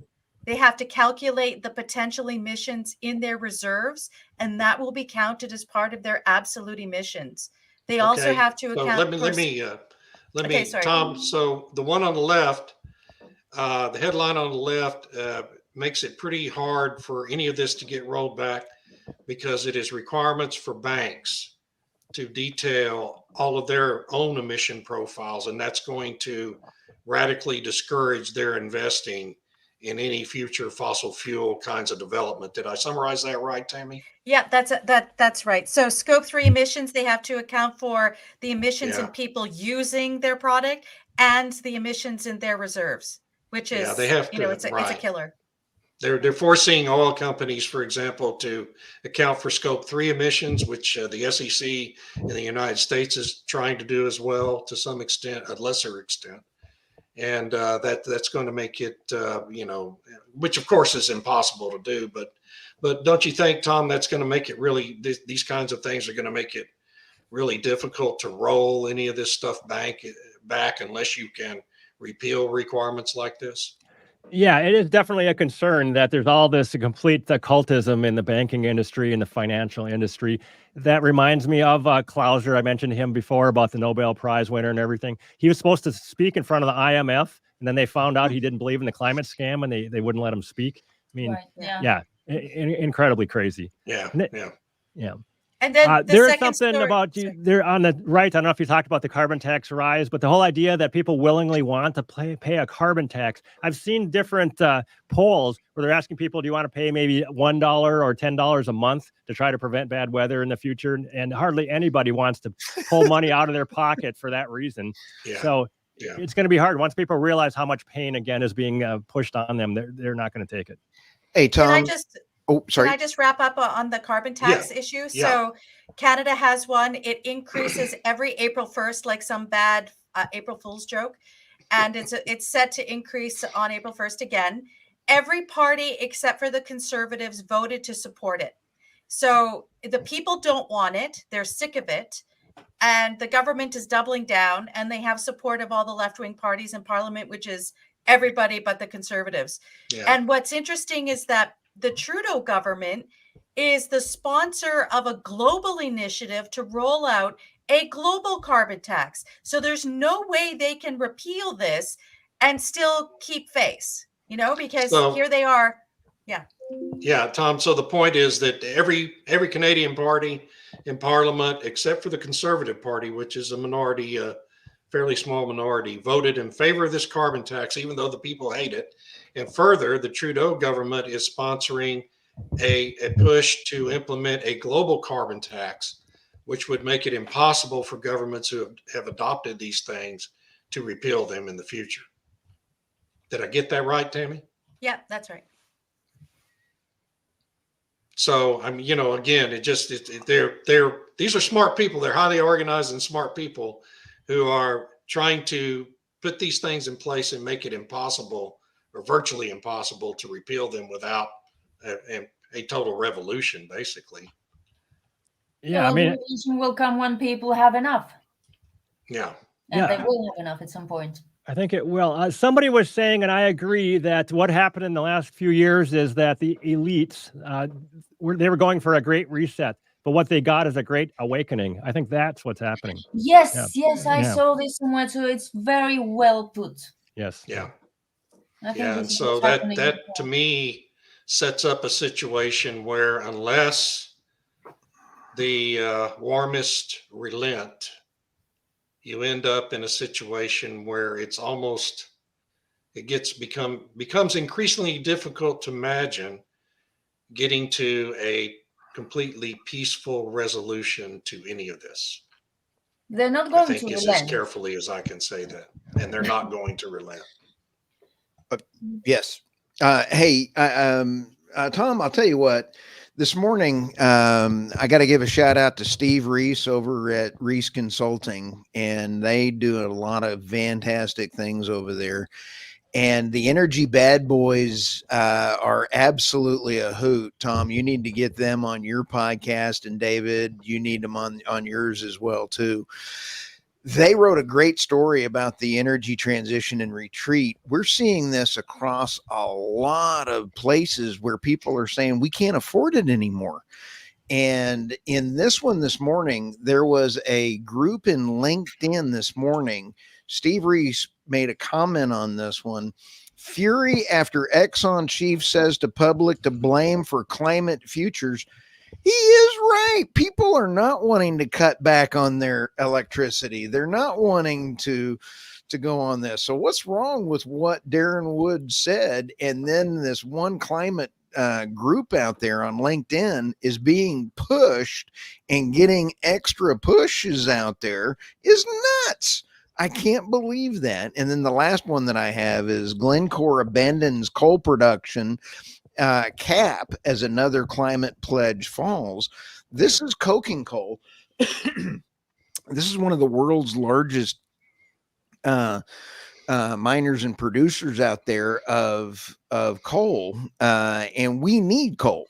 They have to calculate the potential emissions in their reserves, and that will be counted as part of their absolute emissions. They also have to account. Let me, Tom. So the one on the left, the headline on the left makes it pretty hard for any of this to get rolled back because it is requirements for banks to detail all of their own emission profiles, and that's going to radically discourage their investing in any future fossil fuel kinds of development. Did I summarize that right, Tammy? Yeah, that's right. So scope 3 emissions, they have to account for the emissions in people using their product and the emissions in their reserves, which is, they have to, it's a killer. They're forcing oil companies, for example, to account for scope 3 emissions, which the SEC in the United States is trying to do as well, to some extent, a lesser extent. And that's going to make it, which of course is impossible to do. But don't you think, Tom, that's going to make it really, these kinds of things are going to make it really difficult to roll any of this stuff back unless you can repeal requirements like this? Yeah, it is definitely a concern that there's all this complete occultism in the banking industry and the financial industry. That reminds me of Klauser. I mentioned him before about the Nobel Prize winner and everything. He was supposed to speak in front of the IMF, and then they found out he didn't believe in the climate scam, and they wouldn't let him speak. I mean, incredibly crazy. Yeah. And then there's something about you there on the right. I don't know if you talked about the carbon tax rise, but the whole idea that people willingly want to pay a carbon tax. I've seen different polls where they're asking people, do you want to pay maybe $1 or $10 a month to try to prevent bad weather in the future? And hardly anybody wants to pull money out of their pocket for that reason. Yeah. So it's going to be hard. Once people realize how much pain, again, is being pushed on them, they're not going to take it. Hey, Tom. Can I just wrap up on the carbon tax issue? Yeah. So Canada has one. It increases every April 1st, like some bad April Fool's joke. And it's set to increase on April 1st again. Every party except for the Conservatives voted to support it. So the people don't want it. They're sick of it. And the government is doubling down, and they have support of all the left-wing parties in Parliament, which is everybody but the Conservatives. Yeah. And what's interesting is that the Trudeau government is the sponsor of a global initiative to roll out a global carbon tax. So there's no way they can repeal this and still keep face, because here they are. Yeah. Yeah, Tom. So the point is that every Canadian party in Parliament, except for the Conservative Party, which is a minority, fairly small minority, voted in favor of this carbon tax, even though the people hate it. And further, the Trudeau government is sponsoring a push to implement a global carbon tax, which would make it impossible for governments who have adopted these things to repeal them in the future. Did I get that right, Tammy? Yeah, that's right. So again, these are smart people. They're highly organized and smart people who are trying to put these things in place and make it impossible or virtually impossible to repeal them without a total revolution, basically. Yeah, I mean, revolution will come when people have enough. Yeah. And they will have enough at some point. I think it will. Somebody was saying, and I agree, that what happened in the last few years is that the elites, they were going for a great reset, but what they got is a great awakening. I think that's what's happening. Yes, I saw this somewhere too. It's very well put. Yes. Yeah. Yeah, and so that to me sets up a situation where unless the warmest relent, you end up in a situation where it's almost, becomes increasingly difficult to imagine getting to a completely peaceful resolution to any of this. They're not going to I think it's relent. as carefully as I can say that, and they're not going to relent. Yes. Hey, Tom, I'll tell you what. This morning, I got to give a shout out to Steve Reese over at Reese Consulting, and they do a lot of fantastic things over there. And the Energy Bad Boys are absolutely a hoot. Tom, you need to get them on your podcast, and David, you need them on yours as well too. They wrote a great story about the energy transition and retreat. We're seeing this across a lot of places where people are saying we can't afford it anymore. And in this one this morning, there was a group in LinkedIn this morning. Steve Reese made a comment on this one. Fury after Exxon chief says to public to blame for climate futures. He is right. People are not wanting to cut back on their electricity. They're not wanting to go on this. So what's wrong with what Darren Wood said? And then this one climate group out there on LinkedIn is being pushed and getting extra pushes out there is nuts. I can't believe that. And then the last one that I have is Glencore abandons coal production cap as another climate pledge falls. This is coking coal. This is one of the world's largest miners and producers out there of coal, and we need coal.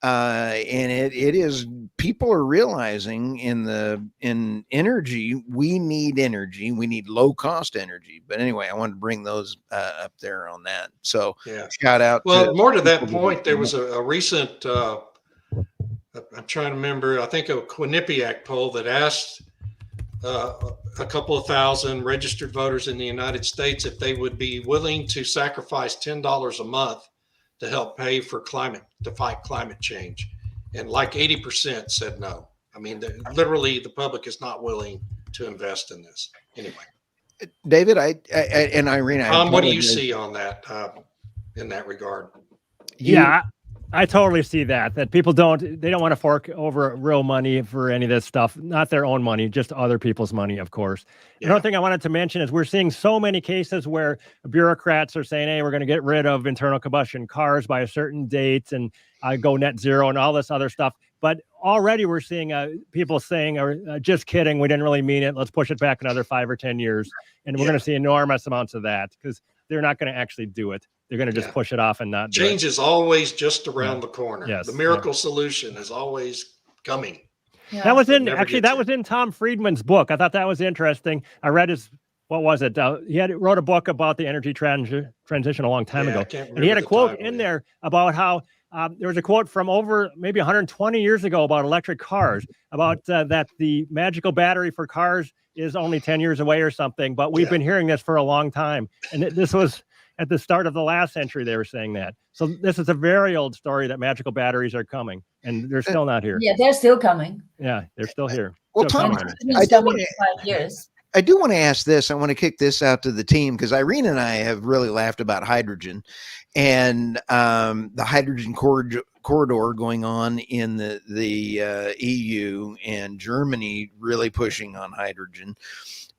And it is, people are realizing in energy, we need energy. We need low cost energy. But anyway, I wanted to bring those up there on that. So shout out. Well, more to that point, there was a recent, I'm trying to remember, I think a Quinnipiac poll that asked a couple of thousand registered voters in the United States if they would be willing to sacrifice $10 a month to help pay for to fight climate change. And like 80% said no. I mean, literally the public is not willing to invest in this. Anyway. David, and Irene, Tom, what do you see on that, in that regard? Yeah, I totally see that people don't want to fork over real money for any of this stuff, not their own money, just other people's money, of course. Yeah. Another thing I wanted to mention is we're seeing so many cases where bureaucrats are saying, hey, we're going to get rid of internal combustion cars by a certain date and go net zero and all this other stuff. But already we're seeing people saying, just kidding, we didn't really mean it. Let's push it back another 5 or 10 years. And we're going to see enormous amounts of that because they're not going to actually do it. They're going to just push it off and not do Change it. is always just around the corner. Yes. The miracle solution is always coming. Yeah. That was Never in Tom Friedman's book. I thought that was interesting. I read his, what was it? He wrote a book about the energy transition a long time ago. And he had a quote in there about how there was a quote from over maybe 120 years ago about electric cars, about that the magical battery for cars is only 10 years away or something. But we've been hearing this for a long time. And this was at the start of the last century, they were saying that. So this is a very old story that magical batteries are coming, and they're still not here. Yeah, they're still coming. Yeah, they're still here. Well, Still Tom, coming. It's coming in 5 years. I do want to ask this. I want to kick this out to the team because Irene and I have really laughed about hydrogen and the hydrogen corridor going on in the EU and Germany really pushing on hydrogen.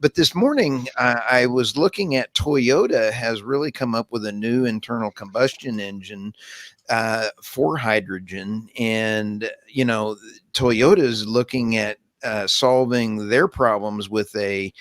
But this morning, I was looking at Toyota has really come up with a new internal combustion engine for hydrogen. And, you know, Toyota is looking at solving their problems with a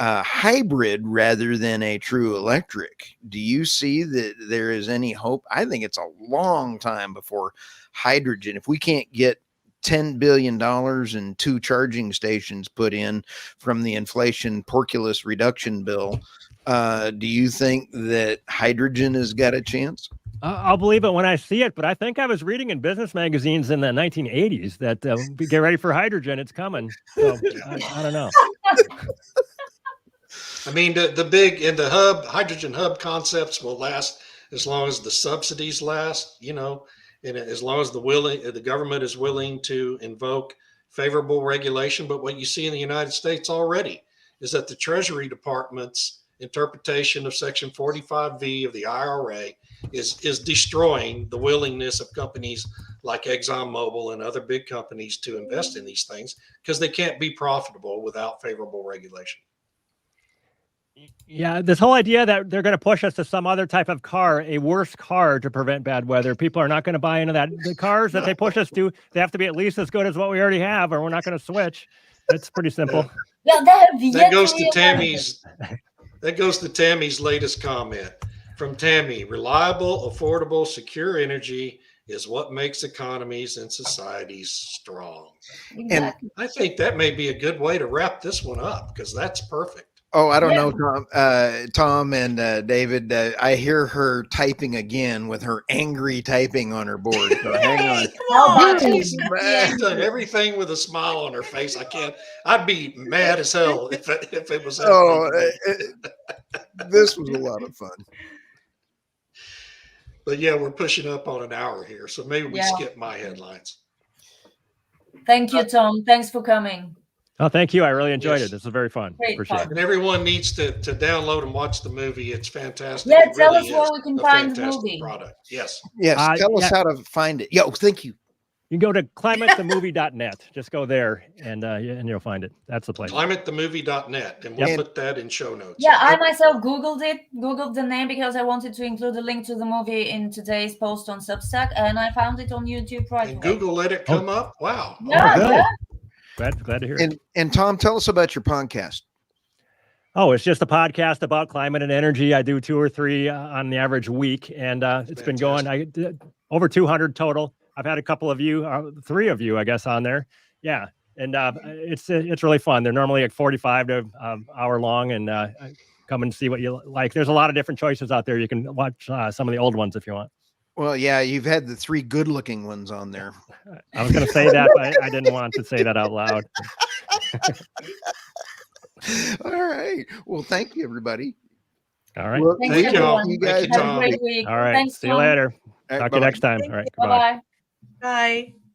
hybrid rather than a true electric. Do you see that there is any hope? I think it's a long time before hydrogen. If we can't get $10 billion and 2 charging stations put in from the inflation porculus reduction bill, do you think that hydrogen has got a chance? I'll believe it when I see it, but I think I was reading in business magazines in the 1980s that get ready for hydrogen, it's coming. So I don't know. I mean, the big and the hydrogen hub concepts will last as long as the subsidies last, you know, and as long as the government is willing to invoke favorable regulation. But what you see in the United States already is that the Treasury Department's interpretation of Section 45V of the IRA is destroying the willingness of companies like ExxonMobil and other big companies to invest in these things because they can't be profitable without favorable regulation. Yeah, this whole idea that they're going to push us to some other type of car, a worse car to prevent bad weather. People are not going to buy into that. The cars that they push us to, they have to be at least as good as what we already have, or we're not going to switch. It's pretty simple. Yeah, That goes to Tammy's latest comment. From Tammy, reliable, affordable, secure energy is what makes economies and societies strong. Exactly. I think that may be a good way to wrap this one up because that's perfect. Oh, I don't know, Tom and David. I hear her typing again with her angry typing on her board. So hang on. She's done everything with a smile on her face. I'd be mad as hell if it was. This was a lot of fun. But yeah, we're pushing up on an hour here, so maybe we skip my headlines. Thank you, Tom. Thanks for coming. Oh, thank you. I really enjoyed it. This was very fun. Great Appreciate it. And everyone needs to download and watch the movie. It's fantastic. Yeah, It tell really us where is we can a find the fantastic movie. Product. Yes. Yes. Tell us how to find it. Yo, thank you. You can go to climatethemovie.net. Just go there and you'll find it. That's the place. Climatethemovie.net, and we'll put that in show notes. Yeah, I myself Googled the name because I wanted to include a link to the movie in today's post on Substack, and I found it on YouTube right And away. Google let it come up. Wow. Yeah. Glad to hear it. And Tom, tell us about your podcast. Oh, it's just a podcast about climate and energy. I do 2 or 3 on the average week, and it's been going. I did over 200 total. I've had a couple of you, 3 of you, I guess, on there. Yeah, and it's really fun. They're normally like 45 to hour long, and come and see what you like. There's a lot of different choices out there. You can watch some of the old ones if you want. Well, yeah, you've had the 3 good-looking ones on there. I was going to say that, but I didn't want to say that out loud. All right. Well, thank you, everybody. All right. Well, Thank you, everyone. you guys. Thank you, Tom. Have a great week. All right. Thanks, See you Tom. later. All right, Talk to you bye-bye. next time. Thank All right. you. Goodbye. Bye-bye. Bye.